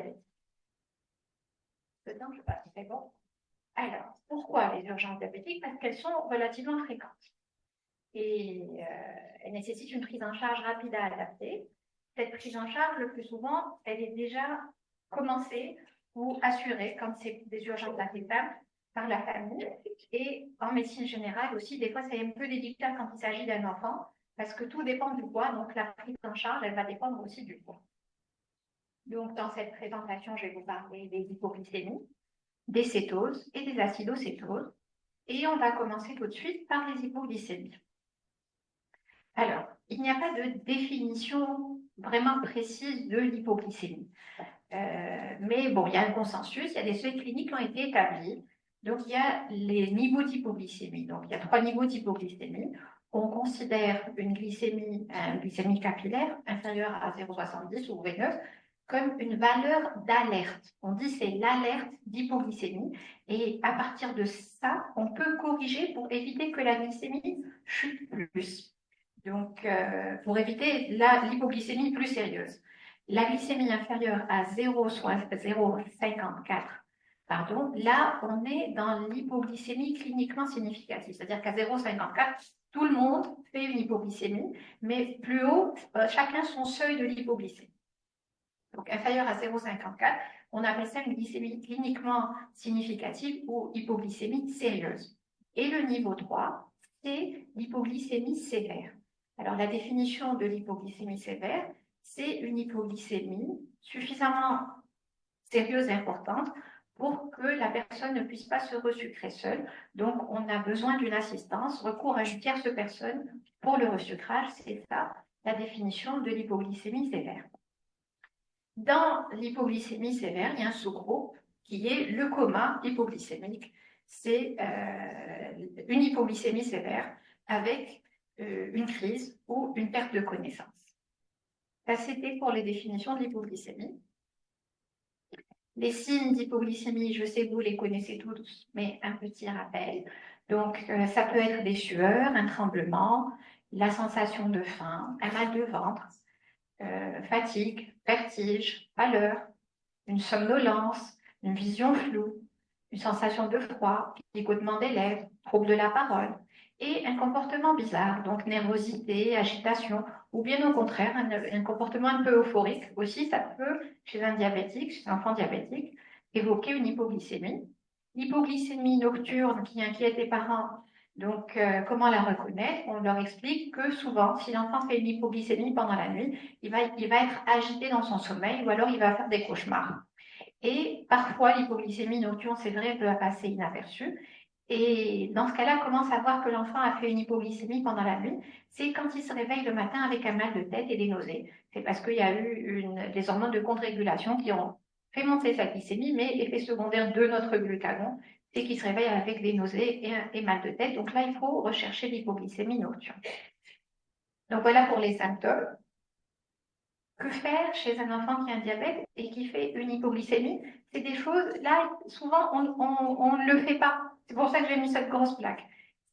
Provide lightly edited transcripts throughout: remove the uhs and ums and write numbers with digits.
diabétique. Dedans, je passe, c'est bon. Alors, pourquoi les urgences diabétiques? Parce qu'elles sont relativement fréquentes. Et elles nécessitent une prise en charge rapide à adapter. Cette prise en charge, le plus souvent, elle est déjà commencée ou assurée, quand c'est des urgences assez simples, par la famille. Et en médecine générale aussi, des fois, c'est un peu délicat quand il s'agit d'un enfant, parce que tout dépend du poids, donc la prise en charge, elle va dépendre aussi du poids. Donc, dans cette présentation, je vais vous parler des hypoglycémies, des cétoses et des acidocétoses. Et on va commencer tout de suite par les hypoglycémies. Alors, il n'y a pas de définition vraiment précise de l'hypoglycémie. Mais bon, il y a un consensus, il y a des seuils cliniques qui ont été établis. Donc, il y a les niveaux d'hypoglycémie. Donc, il y a 3 niveaux d'hypoglycémie. On considère une glycémie capillaire inférieure à 0,70 ou V9 comme une valeur d'alerte. On dit c'est l'alerte d'hypoglycémie. Et à partir de ça, on peut corriger pour éviter que la glycémie chute plus. Donc, pour éviter l'hypoglycémie plus sérieuse. La glycémie inférieure à 0,54, pardon, là, on est dans l'hypoglycémie cliniquement significative. C'est-à-dire qu'à 0,54, tout le monde fait une hypoglycémie, mais plus haut, chacun son seuil de l'hypoglycémie. Donc, inférieure à 0,54, on appelle ça une glycémie cliniquement significative ou hypoglycémie sérieuse. Et le niveau 3, c'est l'hypoglycémie sévère. Alors, la définition de l'hypoglycémie sévère, c'est une hypoglycémie suffisamment sérieuse et importante pour que la personne ne puisse pas se resucrer seule. Donc, on a besoin d'une assistance, recours à une tierce personne pour le resucrage. C'est ça, la définition de l'hypoglycémie sévère. Dans l'hypoglycémie sévère, il y a un sous-groupe qui est le coma hypoglycémique. C'est une hypoglycémie sévère avec une crise ou une perte de connaissance. Ça, c'était pour les définitions de l'hypoglycémie. Les signes d'hypoglycémie, je sais que vous les connaissez tous, mais un petit rappel. Donc, ça peut être des sueurs, un tremblement, la sensation de faim, un mal de ventre, fatigue, vertige, pâleur, une somnolence, une vision floue, une sensation de froid, picotement des lèvres, trouble de la parole, et un comportement bizarre, donc nervosité, agitation, ou bien au contraire, un comportement un peu euphorique. Aussi, ça peut, chez un diabétique, chez un enfant diabétique, évoquer une hypoglycémie. L'hypoglycémie nocturne qui inquiète les parents, donc comment la reconnaître? On leur explique que souvent, si l'enfant fait une hypoglycémie pendant la nuit, il va être agité dans son sommeil ou alors il va faire des cauchemars. Et parfois, l'hypoglycémie nocturne, c'est vrai, peut passer inaperçue. Et dans ce cas-là, comment savoir que l'enfant a fait une hypoglycémie pendant la nuit? C'est quand il se réveille le matin avec un mal de tête et des nausées. C'est parce qu'il y a eu des hormones de contre-régulation qui ont fait monter sa glycémie, mais effet secondaire de notre glucagon, c'est qu'il se réveille avec des nausées et mal de tête. Donc là, il faut rechercher l'hypoglycémie nocturne. Donc voilà pour les symptômes. Que faire chez un enfant qui a un diabète et qui fait une hypoglycémie? C'est des choses, là, souvent, on ne le fait pas. C'est pour ça que j'ai mis cette grosse plaque.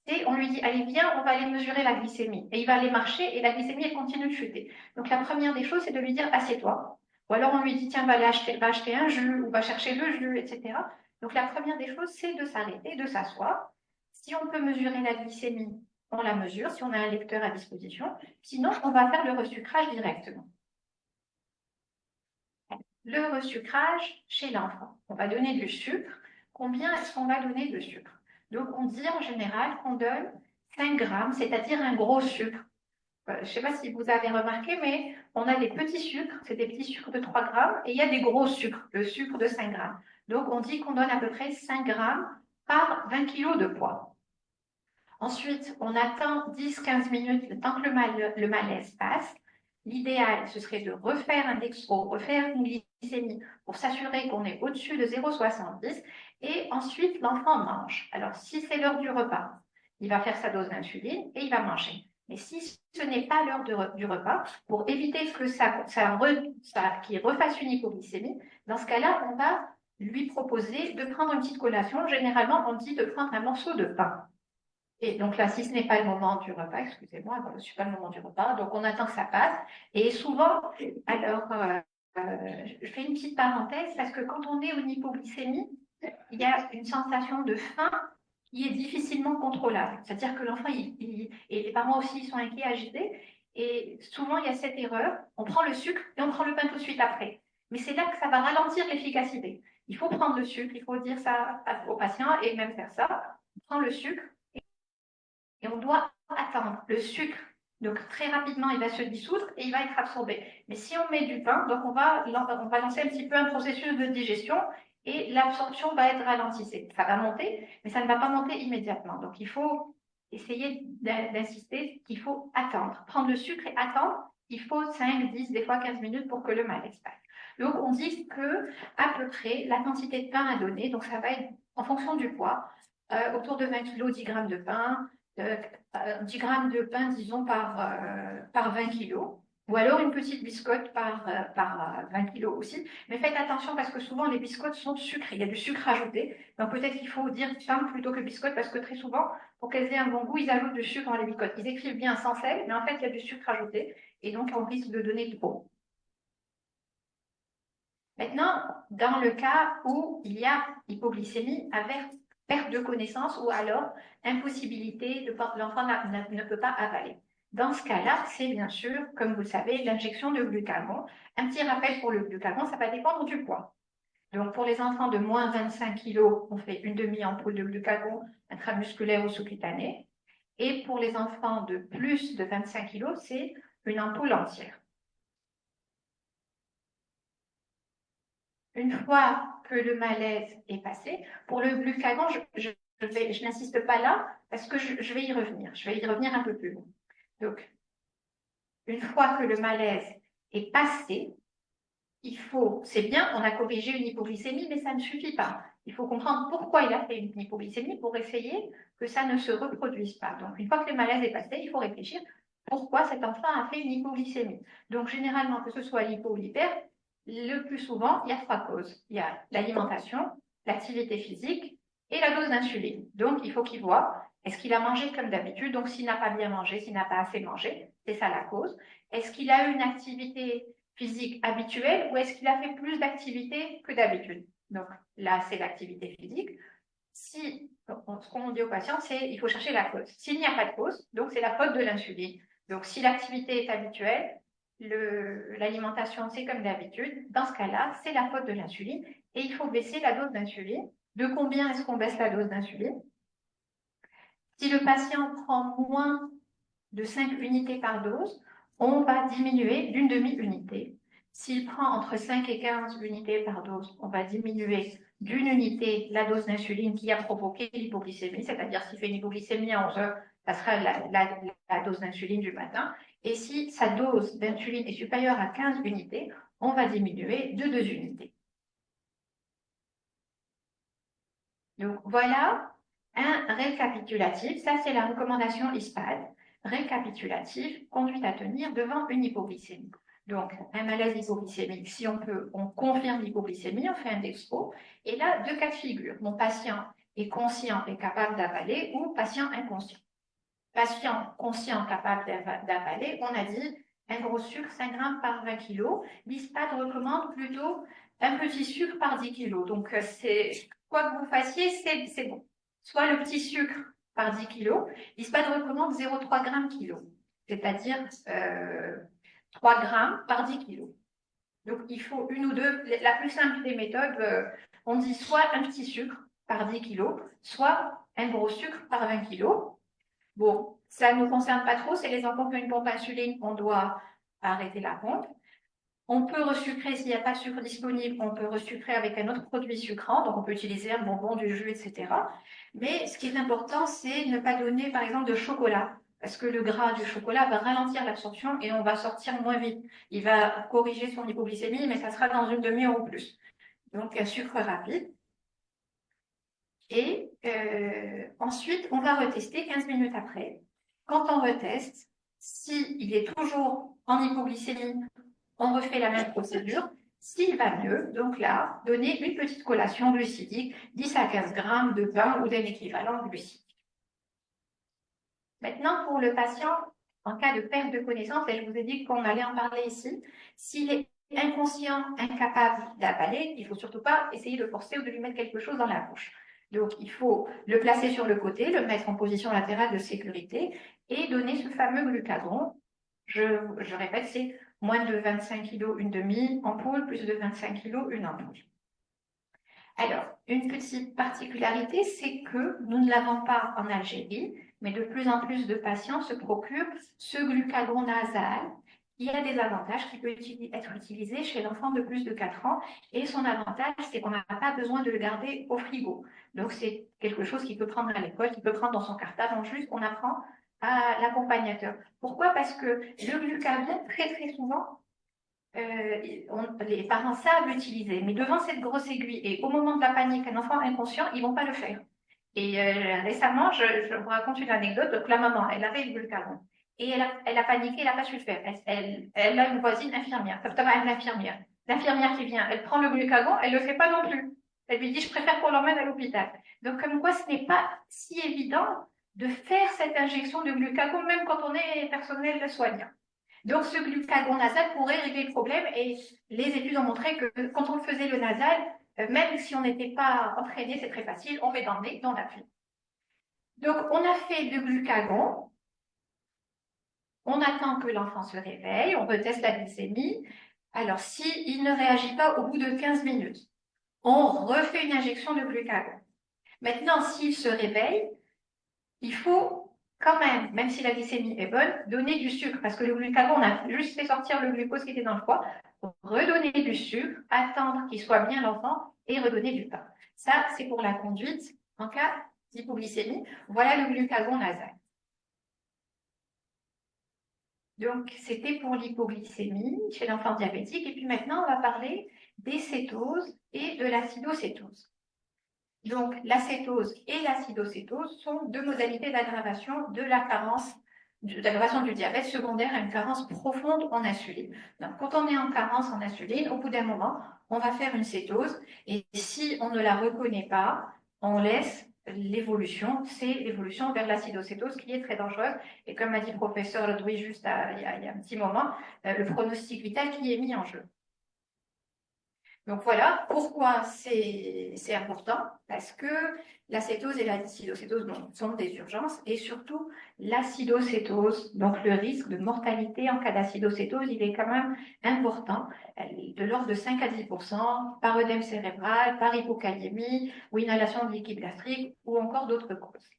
Et on lui dit, allez, viens, on va aller mesurer la glycémie. Et il va aller marcher et la glycémie, elle continue de chuter. Donc la première des choses, c'est de lui dire, assieds-toi. Ou alors on lui dit, tiens, va acheter un jus, ou va chercher le jus, etc. Donc la première des choses, c'est de s'arrêter, de s'asseoir. Si on peut mesurer la glycémie, on la mesure, si on a un lecteur à disposition. Sinon, on va faire le resucrage directement. Le resucrage chez l'enfant. On va donner du sucre. Combien est-ce qu'on va donner de sucre? Donc, on dit en général qu'on donne 5 grammes, c'est-à-dire un gros sucre. Je ne sais pas si vous avez remarqué, mais on a des petits sucres, c'est des petits sucres de 3 grammes, et il y a des gros sucres, le sucre de 5 grammes. Donc, on dit qu'on donne à peu près 5 grammes par 20 kg de poids. Ensuite, on attend 10-15 minutes, le temps que le malaise passe. L'idéal, ce serait de refaire un dextro, refaire une glycémie pour s'assurer qu'on est au-dessus de 0,70 et ensuite l'enfant mange. Alors, si c'est l'heure du repas, il va faire sa dose d'insuline et il va manger. Mais si ce n'est pas l'heure du repas, pour éviter que qu'il refasse une hypoglycémie, dans ce cas-là, on va lui proposer de prendre une petite collation. Généralement, on dit de prendre un morceau de pain. Et donc là, si ce n'est pas le moment du repas, excusez-moi, ce n'est pas le moment du repas, donc on attend que ça passe. Et souvent, alors, je fais une petite parenthèse parce que quand on est en hypoglycémie, il y a une sensation de faim qui est difficilement contrôlable. C'est-à-dire que l'enfant, et les parents aussi sont inquiets, agités. Et souvent, il y a cette erreur. On prend le sucre et on prend le pain tout de suite après. Mais c'est là que ça va ralentir l'efficacité. Il faut prendre le sucre, il faut dire ça aux patients et même faire ça. On prend le sucre et on doit attendre. Le sucre, donc très rapidement, il va se dissoudre et il va être absorbé. Mais si on met du pain, donc on va lancer un petit peu un processus de digestion et l'absorption va être ralentie. Ça va monter, mais ça ne va pas monter immédiatement. Donc il faut essayer d'insister qu'il faut attendre. Prendre le sucre et attendre, il faut 5, 10, des fois 15 minutes pour que le malaise passe. Donc on dit que à peu près la quantité de pain à donner, donc ça va être en fonction du poids, autour de 20 kg, 10 grammes de pain, 10 grammes de pain, disons, par 20 kilos. Ou alors une petite biscotte par 20 kilos aussi. Mais faites attention parce que souvent les biscottes sont sucrées. Il y a du sucre ajouté. Donc peut-être qu'il faut dire pain plutôt que biscotte parce que très souvent, pour qu'elles aient un bon goût, ils ajoutent du sucre dans les biscottes. Ils écrivent bien sans sel, mais en fait, il y a du sucre ajouté. Et donc, on risque de donner trop. Maintenant, dans le cas où il y a hypoglycémie avec perte de connaissance ou alors impossibilité, l'enfant ne peut pas avaler. Dans ce cas-là, c'est bien sûr, comme vous le savez, l'injection de glucagon. Un petit rappel pour le glucagon, ça va dépendre du poids. Donc, pour les enfants de moins 25 kg, on fait une demi-ampoule de glucagon intramusculaire ou sous-cutané. Et pour les enfants de plus de 25 kg, c'est une ampoule entière. Une fois que le malaise est passé, pour le glucagon, je n'insiste pas là parce que je vais y revenir. Je vais y revenir un peu plus loin. Donc, une fois que le malaise est passé, c'est bien, on a corrigé une hypoglycémie, mais ça ne suffit pas. Il faut comprendre pourquoi il a fait une hypoglycémie pour essayer que ça ne se reproduise pas. Donc, une fois que le malaise est passé, il faut réfléchir pourquoi cet enfant a fait une hypoglycémie. Donc, généralement, que ce soit l'hypo ou l'hyper, le plus souvent, il y a 3 causes. Il y a l'alimentation, l'activité physique et la dose d'insuline. Donc, il faut qu'il voit, est-ce qu'il a mangé comme d'habitude? Donc, s'il n'a pas bien mangé, s'il n'a pas assez mangé, c'est ça la cause. Est-ce qu'il a eu une activité physique habituelle ou est-ce qu'il a fait plus d'activité que d'habitude? Donc, là, c'est l'activité physique. Si, ce qu'on dit aux patients, c'est il faut chercher la cause. S'il n'y a pas de cause, donc c'est la faute de l'insuline. Donc, si l'activité est habituelle, l'alimentation, c'est comme d'habitude. Dans ce cas-là, c'est la faute de l'insuline et il faut baisser la dose d'insuline. De combien est-ce qu'on baisse la dose d'insuline? Si le patient prend moins de 5 unités par dose, on va diminuer d'une demi-unité. S'il prend entre 5 et 15 unités par dose, on va diminuer d'une unité la dose d'insuline qui a provoqué l'hypoglycémie, c'est-à-dire s'il fait une hypoglycémie à 11 heures, ça sera la dose d'insuline du matin. Et si sa dose d'insuline est supérieure à 15 unités, on va diminuer de 2 unités. Donc voilà un récapitulatif. Ça, c'est la recommandation ISPAD. Récapitulatif, conduite à tenir devant une hypoglycémie. Donc, un malaise hypoglycémique, si on peut, on confirme l'hypoglycémie, on fait un dextro. Et là, 2 cas de figure. Mon patient est conscient et capable d'avaler ou patient inconscient. Patient conscient capable d'avaler, on a dit un gros sucre, 5 grammes par 20 kg. L'ISPAD recommande plutôt un petit sucre par 10 kg. Donc, quoi que vous fassiez, c'est bon. Soit le petit sucre par 10 kg, l'ISPAD recommande 0,3 grammes kilo, c'est-à-dire 3 grammes par 10 kg. Donc, il faut une ou deux. La plus simple des méthodes, on dit soit un petit sucre par 10 kg, soit un gros sucre par 20 kg. Bon, ça ne nous concerne pas trop, c'est les enfants qui ont une pompe insuline, on doit arrêter la pompe. On peut resucrer, s'il n'y a pas de sucre disponible, on peut resucrer avec un autre produit sucrant, donc on peut utiliser un bonbon, du jus, etc. Mais ce qui est important, c'est ne pas donner, par exemple, de chocolat, parce que le gras du chocolat va ralentir l'absorption et on va sortir moins vite. Il va corriger son hypoglycémie, mais ça sera dans une demi-heure ou plus. Donc, un sucre rapide. Et ensuite, on va retester 15 minutes après. Quand on reteste, s'il est toujours en hypoglycémie, on refait la même procédure. S'il va mieux, donc là, donner une petite collation glucidique, 10 à 15 grammes de pain ou d'un équivalent glucidique. Maintenant, pour le patient, en cas de perte de connaissance, et je vous ai dit qu'on allait en parler ici, s'il est inconscient, incapable d'avaler, il ne faut surtout pas essayer de forcer ou de lui mettre quelque chose dans la bouche. Donc, il faut le placer sur le côté, le mettre en position latérale de sécurité et donner ce fameux glucagon. Je répète, c'est moins de 25 kg une demi-ampoule, plus de 25 kg une ampoule. Alors, une petite particularité, c'est que nous ne l'avons pas en Algérie, mais de plus en plus de patients se procurent ce glucagon nasal qui a des avantages, qui peut être utilisé chez l'enfant de plus de 4 ans. Et son avantage, c'est qu'on n'a pas besoin de le garder au frigo. Donc, c'est quelque chose qu'il peut prendre à l'école, qu'il peut prendre dans son cartable. En juste, on apprend à l'accompagnateur. Pourquoi? Parce que le glucagon, très très souvent, les parents savent l'utiliser, mais devant cette grosse aiguille et au moment de la panique, un enfant inconscient, ils vont pas le faire. Et récemment, je vous raconte une anecdote. Donc la maman, elle avait le glucagon et elle a paniqué, elle n'a pas su le faire. Elle a une voisine infirmière, une infirmière. L'infirmière qui vient, elle prend le glucagon, elle le fait pas non plus. Elle lui dit, je préfère qu'on l'emmène à l'hôpital. Donc comme quoi, ce n'est pas si évident de faire cette injection de glucagon, même quand on est personnel soignant. Donc, ce glucagon nasal pourrait régler le problème et les études ont montré que quand on faisait le nasal, même si on n'était pas entraîné, c'est très facile, on met dans le nez, dans l'appui. Donc, on a fait le glucagon, on attend que l'enfant se réveille, on reteste la glycémie. Alors, s'il ne réagit pas au bout de 15 minutes, on refait une injection de glucagon. Maintenant, s'il se réveille, il faut quand même si la glycémie est bonne, donner du sucre, parce que le glucagon, on a juste fait sortir le glucose qui était dans le foie, redonner du sucre, attendre qu'il soit bien l'enfant et redonner du pain. Ça, c'est pour la conduite en cas d'hypoglycémie. Voilà le glucagon nasal. Donc, c'était pour l'hypoglycémie chez l'enfant diabétique. Et puis maintenant, on va parler des cétoses et de l'acidocétose. Donc, l'acétose et l'acidocétose sont deux modalités d'aggravation de la carence, d'aggravation du diabète secondaire à une carence profonde en insuline. Donc, quand on est en carence en insuline, au bout d'un moment, on va faire une cétose et si on ne la reconnaît pas, on laisse l'évolution, c'est l'évolution vers l'acidocétose qui est très dangereuse. Et comme a dit le professeur Ledouis juste il y a un petit moment, le pronostic vital qui est mis en jeu. Donc voilà pourquoi c'est important, parce que l'acétose et l'acidocétose sont des urgences, et surtout l'acidocétose, donc le risque de mortalité en cas d'acidocétose, il est quand même important, de l'ordre de 5 à 10%, par œdème cérébral, par hypokaliémie, ou inhalation de liquide gastrique, ou encore d'autres causes.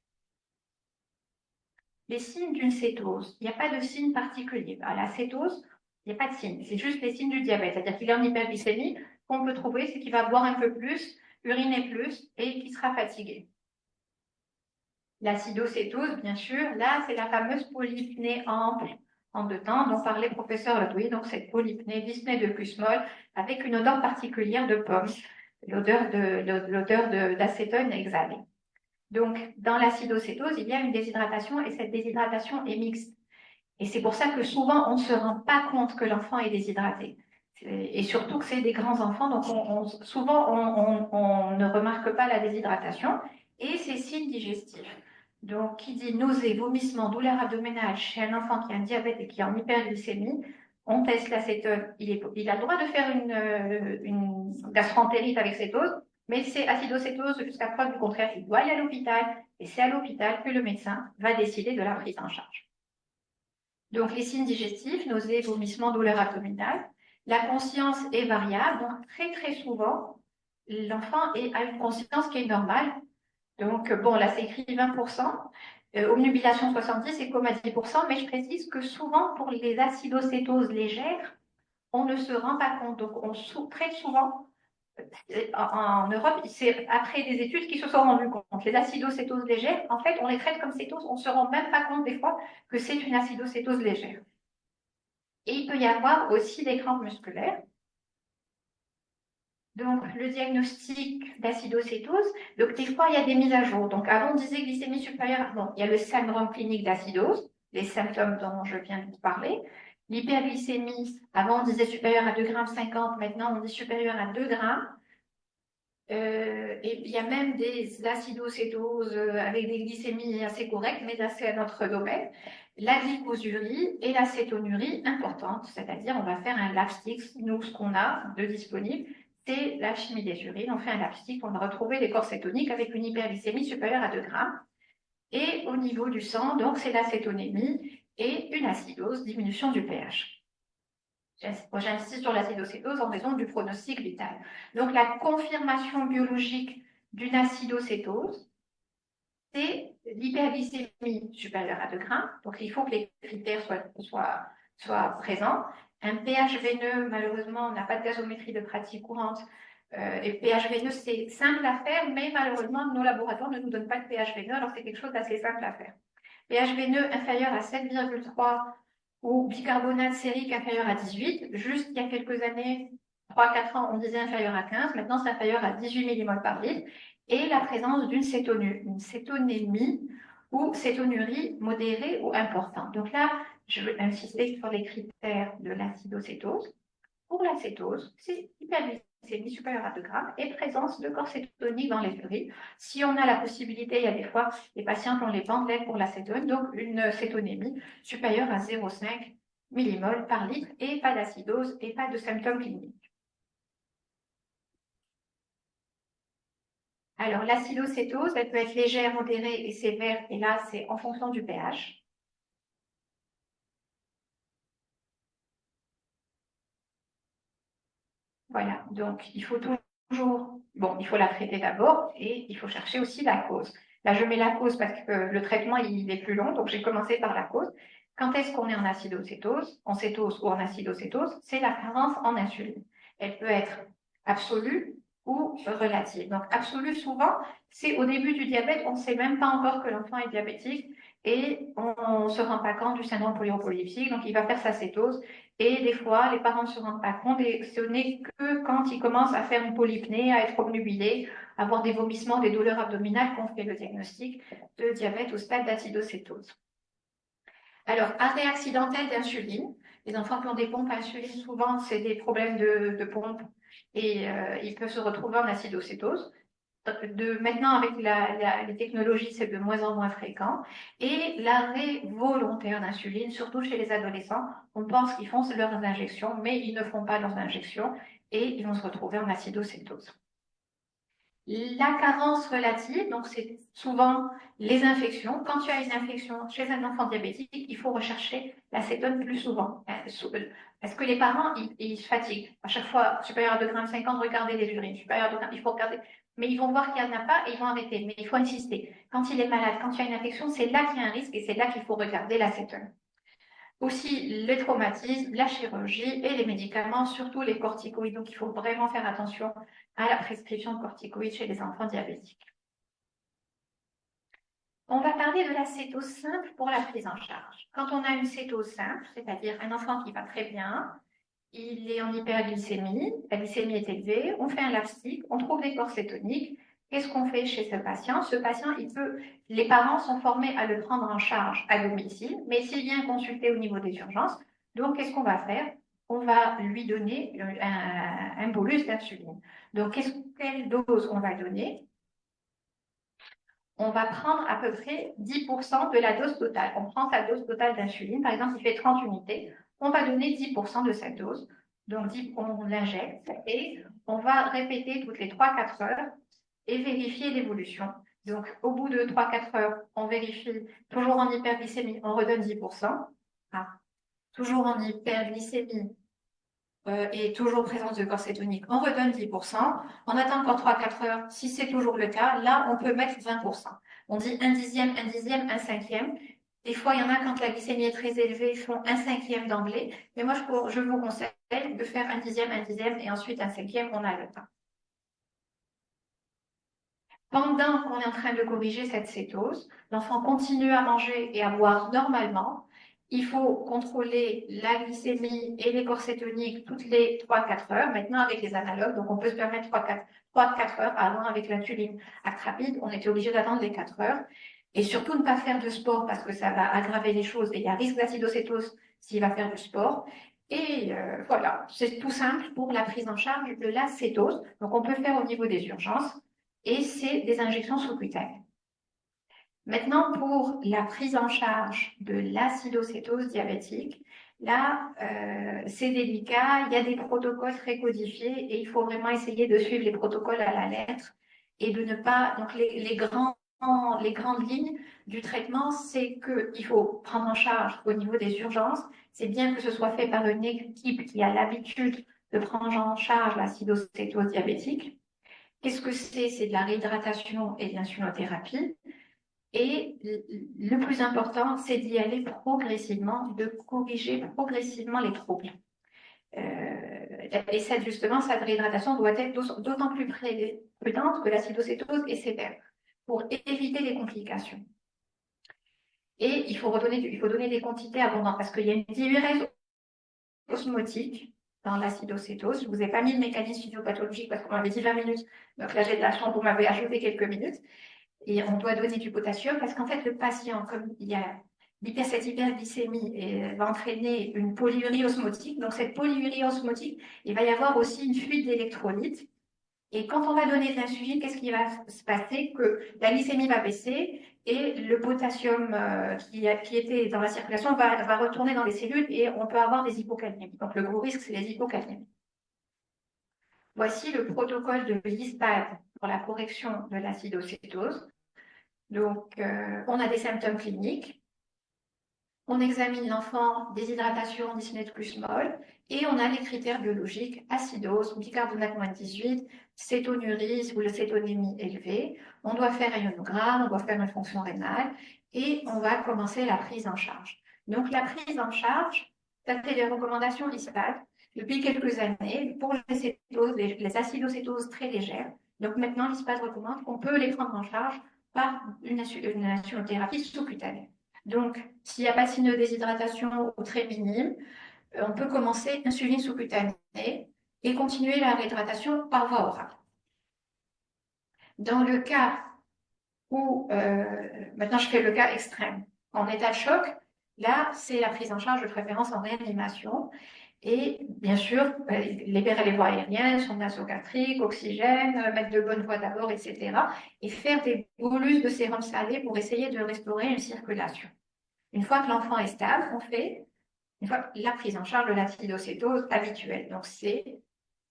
Les signes d'une cétose, il n'y a pas de signe particulier. À la cétose, il n'y a pas de signe, c'est juste les signes du diabète, c'est-à-dire qu'il est en hyperglycémie. Qu'on peut trouver, c'est qu'il va boire un peu plus, uriner plus et qu'il sera fatigué. L'acidocétose, bien sûr, là, c'est la fameuse polypnée ample en deux temps dont parlait le professeur Ledouis, donc cette polypnée, dyspnée de Kussmaul, avec une odeur particulière de pomme, l'odeur d'acétone exhalée. Donc, dans l'acidocétose, il y a une déshydratation et cette déshydratation est mixte. Et c'est pour ça que souvent, on ne se rend pas compte que l'enfant est déshydraté. Et surtout que c'est des grands enfants, donc souvent on ne remarque pas la déshydratation et ces signes digestifs. Donc, qui dit nausée, vomissement, douleur abdominale chez un enfant qui a un diabète et qui est en hyperglycémie, on teste l'acétone. Il a le droit de faire une gastroentérite avec cétose, mais c'est acidocétose jusqu'à preuve du contraire. Il doit aller à l'hôpital et c'est à l'hôpital que le médecin va décider de la prise en charge. Donc, les signes digestifs, nausée, vomissement, douleur abdominale. La conscience est variable, donc très très souvent, l'enfant a une conscience qui est normale. Donc, bon, là, c'est écrit 20%, obnubilation 70% et coma 10%, mais je précise que souvent, pour les acidocétoses légères, on ne se rend pas compte. Donc, on traite souvent, en Europe, c'est après des études qui se sont rendues compte. Les acidocétoses légères, en fait, on les traite comme cétose, on ne se rend même pas compte des fois que c'est une acidocétose légère. Et il peut y avoir aussi des crampes musculaires. Donc, le diagnostic d'acidocétose, donc des fois, il y a des mises à jour. Donc, avant, on disait glycémie supérieure. Bon, il y a le syndrome clinique d'acidose, les symptômes dont je viens de vous parler. L'hyperglycémie, avant, on disait supérieure à 2,50 g, maintenant, on dit supérieure à 2 g. Et il y a même des acidocétoses avec des glycémies assez correctes, mais là, c'est un autre domaine. la glycosurie et la cétonurie importante, c'est-à-dire on va faire un lapstick. Nous, ce qu'on a de disponible, c'est la chimie des urines. On fait un lapstick, on va retrouver des corps cétoniques avec une hyperglycémie supérieure à 2 grammes. Et au niveau du sang, donc c'est l'acétonémie et une acidose, diminution du pH. J'insiste sur l'acidocétose en raison du pronostic vital. Donc la confirmation biologique d'une acidocétose, c'est l'hyperglycémie supérieure à 2 grammes. Donc il faut que les critères soient présents. Un pH veineux, malheureusement, on n'a pas de gazométrie de pratique courante. Et pH veineux, c'est simple à faire, mais malheureusement, nos laboratoires ne nous donnent pas de pH veineux, alors c'est quelque chose d'assez simple à faire. pH veineux inférieur à 7,3 ou bicarbonate sérique inférieur à 18. Juste il y a quelques années, 3-4 ans, on disait inférieur à 15. Maintenant, c'est inférieur à 18 millimoles par litre. Et la présence d'une cétonémie ou cétonurie modérée ou importante. Donc là, je veux insister sur les critères de l'acidocétose. Pour l'acétose, c'est hyperglycémie supérieure à 2 grammes et présence de corps cétoniques dans les urines. Si on a la possibilité, il y a des fois, les patients ont les bandelettes pour l'acétone, donc une cétonémie supérieure à 0,5 millimol par litre et pas d'acidose et pas de symptômes cliniques. Alors, l'acidocétose, elle peut être légère, modérée et sévère, et là, c'est en fonction du pH. Voilà, donc il faut toujours, bon, il faut la traiter d'abord et il faut chercher aussi la cause. Là, je mets la cause parce que le traitement, il est plus long, donc j'ai commencé par la cause. Quand est-ce qu'on est en acidocétose, en cétose ou en acidocétose? C'est la carence en insuline. Elle peut être absolue ou relative. Donc, absolue, souvent, c'est au début du diabète, on ne sait même pas encore que l'enfant est diabétique et on ne se rend pas compte du syndrome polypolypsychique, donc il va faire sa cétose. Et des fois, les parents ne se rendent pas compte et ce n'est que quand ils commencent à faire une polypnée, à être obnubilés, à avoir des vomissements, des douleurs abdominales qu'on fait le diagnostic de diabète au stade d'acidocétose. Alors, arrêt accidentel d'insuline. Les enfants qui ont des pompes à insuline, souvent, c'est des problèmes de pompe et ils peuvent se retrouver en acidocétose. Maintenant, avec les technologies, c'est de moins en moins fréquent. Et l'arrêt volontaire d'insuline, surtout chez les adolescents, on pense qu'ils font leurs injections, mais ils ne font pas leurs injections et ils vont se retrouver en acidocétose. La carence relative, donc c'est souvent les infections. Quand tu as une infection chez un enfant diabétique, il faut rechercher l'acétone plus souvent. Parce que les parents, ils se fatiguent. À chaque fois, supérieur à 2,5 g, regardez les urines. Supérieur à 2 grammes, il faut regarder. Mais ils vont voir qu'il n'y en a pas et ils vont arrêter. Mais il faut insister. Quand il est malade, quand il y a une infection, c'est là qu'il y a un risque et c'est là qu'il faut regarder l'acétone. Aussi les traumatismes, la chirurgie et les médicaments, surtout les corticoïdes. Donc, il faut vraiment faire attention à la prescription de corticoïdes chez les enfants diabétiques. On va parler de la cétose simple pour la prise en charge. Quand on a une cétose simple, c'est-à-dire un enfant qui va très bien, il est en hyperglycémie, la glycémie est élevée, on fait un lapstick, on trouve des corps cétoniques. Qu'est-ce qu'on fait chez ce patient? Ce patient, les parents sont formés à le prendre en charge à domicile, mais s'il vient consulter au niveau des urgences, donc qu'est-ce qu'on va faire? On va lui donner un bolus d'insuline. Donc, quelle dose on va donner? On va prendre à peu près 10% de la dose totale. On prend sa dose totale d'insuline, par exemple, il fait 30 unités, on va donner 10% de cette dose. Donc, on l'injecte et on va répéter toutes les 3-4 heures et vérifier l'évolution. Donc, au bout de 3-4 heures, on vérifie, toujours en hyperglycémie, on redonne 10%. Ah. Toujours en hyperglycémie et toujours présence de corps cétonique, on redonne 10%. On attend encore 3-4 heures. Si c'est toujours le cas, là, on peut mettre 20%. On dit un dixième, un dixième, un cinquième. Des fois, il y en a quand la glycémie est très élevée, ils font un cinquième d'emblée. Mais moi, je vous conseille de faire un dixième et ensuite un cinquième, on a le temps. Pendant qu'on est en train de corriger cette cétose, l'enfant continue à manger et à boire normalement. Il faut contrôler la glycémie et les corps cétoniques toutes les 3-4 heures. Maintenant, avec les analogues, donc on peut se permettre 3-4 heures. Avant, avec l'insuline rapide, on était obligé d'attendre les 4 heures. Et surtout, ne pas faire de sport parce que ça va aggraver les choses et il y a risque d'acidocétose s'il va faire du sport. Et voilà, c'est tout simple pour la prise en charge de la cétose. Donc, on peut faire au niveau des urgences et c'est des injections sous-cutanées. Maintenant, pour la prise en charge de l'acidocétose diabétique, là, c'est délicat. Il y a des protocoles très codifiés et il faut vraiment essayer de suivre les protocoles à la lettre et de ne pas. Donc, les grandes lignes du traitement, c'est qu'il faut prendre en charge au niveau des urgences. C'est bien que ce soit fait par une équipe qui a l'habitude de prendre en charge l'acidocétose diabétique. Qu'est-ce que c'est? C'est de la réhydratation et de l'insulothérapie. Et le plus important, c'est d'y aller progressivement, de corriger progressivement les troubles. Et justement, cette réhydratation doit être d'autant plus prudente que l'acidocétose est sévère pour éviter les complications. Et il faut donner des quantités abondantes parce qu'il y a une diurèse osmotique dans l'acidocétose. Je ne vous ai pas mis le mécanisme physiopathologique parce qu'on m'avait dit 20 minutes. Donc là, j'ai de la chance, vous m'avez ajouté quelques minutes. Et on doit donner du potassium parce qu'en fait, le patient, comme il y a cette hyperglycémie, va entraîner une polyurie osmotique. Donc, cette polyurie osmotique, il va y avoir aussi une fuite d'électrolytes. Et quand on va donner de l'insuline, qu'est-ce qui va se passer? Que la glycémie va baisser et le potassium qui était dans la circulation va retourner dans les cellules et on peut avoir des hypokaliémies. Donc, le gros risque, c'est les hypokaliémies. Voici le protocole de l'ISPAD pour la correction de l'acidocétose. Donc, on a des symptômes cliniques, on examine l'enfant, déshydratation, dyspnée plus molle, et on a les critères biologiques, acidose, bicarbonate moins 18, cétonurie ou le cétonémie élevée. On doit faire un ionogramme, on doit faire une fonction rénale, et on va commencer la prise en charge. Donc, la prise en charge, ça fait des recommandations ISPAD depuis quelques années pour les cétoses, les acidocétoses très légères. Donc, maintenant, l'ISPAD recommande qu'on peut les prendre en charge par une insulothérapie sous-cutanée. Donc, s'il n'y a pas de signe de déshydratation ou très minime, on peut commencer insuline sous-cutanée et continuer la réhydratation par voie orale. Dans le cas où, maintenant je fais le cas extrême, en état de choc, là c'est la prise en charge de préférence en réanimation. Et bien sûr, libérer les voies aériennes, sonde nasogastrique, oxygène, mettre de bonnes voies d'abord, etc. Et faire des bolus de sérum salé pour essayer de restaurer une circulation. Une fois que l'enfant est stable, on fait la prise en charge de l'acidocétose habituelle. Donc,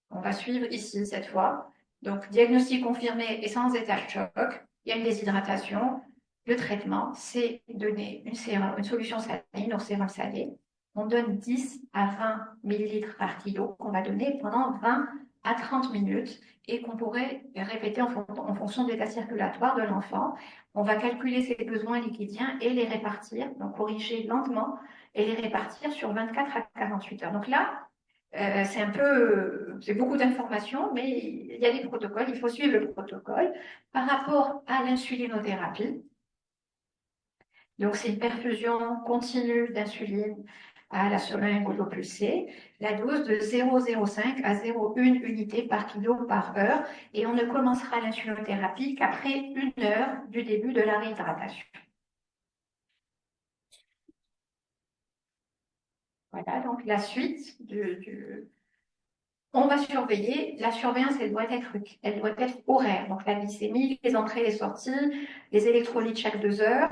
on va suivre ici cette fois. Donc, diagnostic confirmé et sans état de choc. Il y a une déshydratation. Le traitement, c'est donner une solution saline, donc sérum salé. On donne 10 à 20 millilitres par kilo qu'on va donner pendant 20 à 30 minutes et qu'on pourrait répéter en fonction de l'état circulatoire de l'enfant. On va calculer ses besoins liquidiens et les répartir, donc corriger lentement et les répartir sur 24 à 48 heures. Donc là, c'est beaucoup d'informations, mais il y a des protocoles, il faut suivre le protocole. Par rapport à l'insulinothérapie, donc c'est une perfusion continue d'insuline à la seringue autopulsée, la dose de 0,05 à 0,1 unité par kilo par heure, et on ne commencera l'insulinothérapie qu'après 1 heure du début de la réhydratation. Voilà, donc la suite on va surveiller. La surveillance, elle doit être horaire. Donc la glycémie, les entrées et les sorties, les électrolytes chaque 2 heures.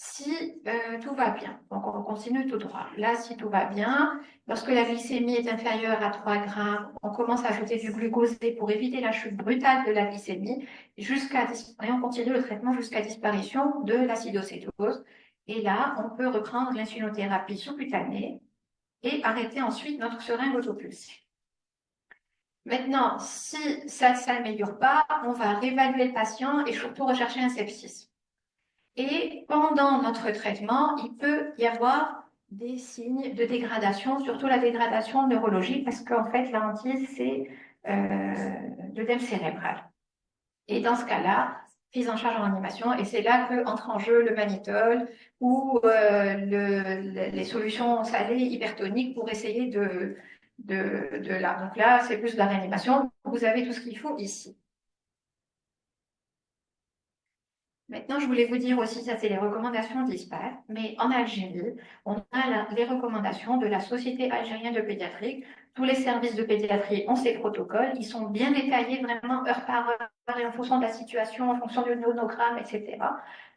Si tout va bien, donc on continue tout droit. Là, si tout va bien, lorsque la glycémie est inférieure à 3 grammes, on commence à ajouter du glucosé pour éviter la chute brutale de la glycémie, et on continue le traitement jusqu'à disparition de l'acidocétose. Et là, on peut reprendre l'insulinothérapie sous-cutanée et arrêter ensuite notre seringue autopulsée. Maintenant, si ça ne s'améliore pas, on va réévaluer le patient et surtout rechercher un sepsis. Et pendant notre traitement, il peut y avoir des signes de dégradation, surtout la dégradation neurologique, parce qu'en fait, la hantise, c'est l'œdème cérébral. Et dans ce cas-là, prise en charge en animation, et c'est là qu'entre en jeu le mannitol ou les solutions salées hypertoniques pour essayer de là. Donc là, c'est plus de la réanimation. Vous avez tout ce qu'il faut ici. Maintenant, je voulais vous dire aussi, ça c'est les recommandations d'ISPAD, mais en Algérie, on a les recommandations de la Société algérienne de pédiatrie tous les services de pédiatrie ont ces protocoles. Ils sont bien détaillés, vraiment heure par heure, et en fonction de la situation, en fonction du nonogramme, etc.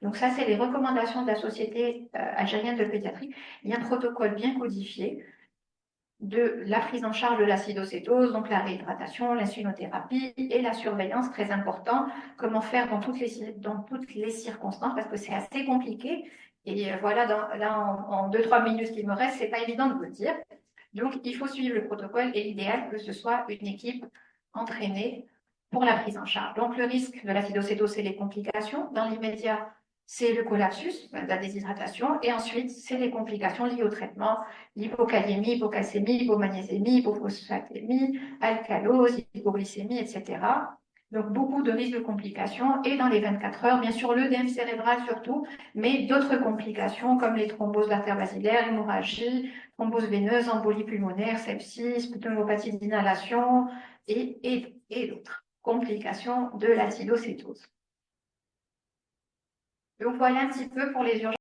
Donc ça, c'est les recommandations de la Société algérienne de pédiatrie. Il y a un protocole bien codifié de la prise en charge de l'acidocétose, donc la réhydratation, l'insulinothérapie et la surveillance, très important. Comment faire dans toutes les circonstances, parce que c'est assez compliqué. Et voilà, en 2-3 minutes qui me restent, c'est pas évident de vous le dire. Donc, il faut suivre le protocole et l'idéal que ce soit une équipe entraînée pour la prise en charge. Donc, le risque de l'acidocétose, c'est les complications. Dans l'immédiat, c'est le collapsus, la déshydratation, et ensuite, c'est les complications liées au traitement, l'hypokaliémie, hypocalcémie, hypomagnésémie, hypophosphatémie, alcalose, hypoglycémie, etc. Donc, beaucoup de risques de complications, et dans les 24 heures, bien sûr, l'œdème cérébral surtout, mais d'autres complications comme les thromboses d'artères basilaires, hémorragie, thrombose veineuse, embolie pulmonaire, sepsis, pneumopathie d'inhalation, et d'autres complications de l'acidocétose. Donc, voilà un petit peu pour les urgences.